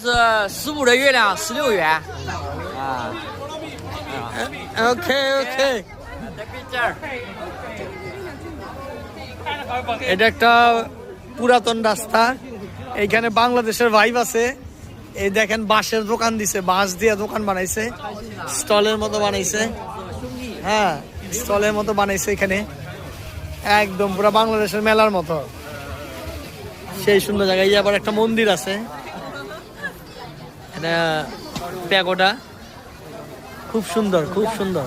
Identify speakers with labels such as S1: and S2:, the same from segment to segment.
S1: 是15的月亮16元啊。
S2: OK。এটা একটা পুরাতন রাস্তা, এইখানে বাংলাদেশের ভাইব আছে। এই দেখেন বাঁশের দোকান দিছে, বাঁশ দিয়ে দোকান বানাইছে, স্টলের মতো বানাইছে। হ্যাঁ, স্টলের মতো বানাইছে এখানে, একদম পুরো বাংলাদেশের মেলার মতো। সেই সুন্দর জায়গায় আবার একটা মন্দির আছে, এটা প্যাগোডা, খুব সুন্দর খুব সুন্দর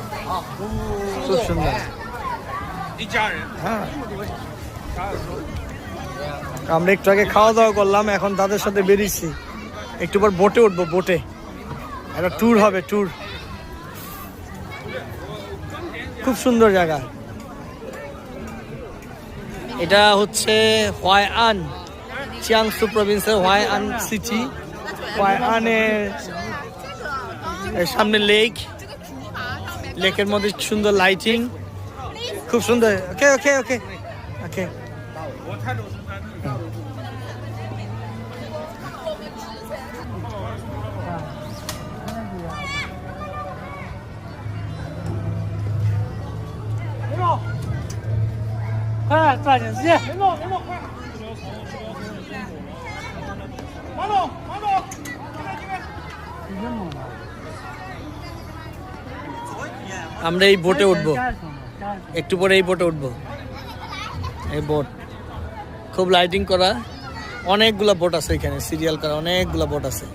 S2: খুব সুন্দর। হ্যাঁ, আমরা একটু আগে খাওয়া দাওয়া করলাম, এখন তাদের সাথে বেরিয়েছি, একটু পর বোটে উঠবো। বোটে একটা ট্যুর হবে, ট্যুর। খুব সুন্দর জায়গা। এটা হচ্ছে হোয়াইআন, চিয়াংসু প্রভিন্সের হোয়াইআন সিটি। হোয়াইআনের সামনে লেক, লেকের মধ্যে সুন্দর লাইটিং, খুব সুন্দর। ওকে ওকে ওকে ওকে।快抓紧时间！快！马总，আমরা এই বোটে উঠবো, একটু পরে এই বোটে উঠবো। এই বোট খুব লাইটিং করা, অনেকগুলা বোট আছে এখানে, সিরিয়াল করা অনেকগুলা বোট আছে।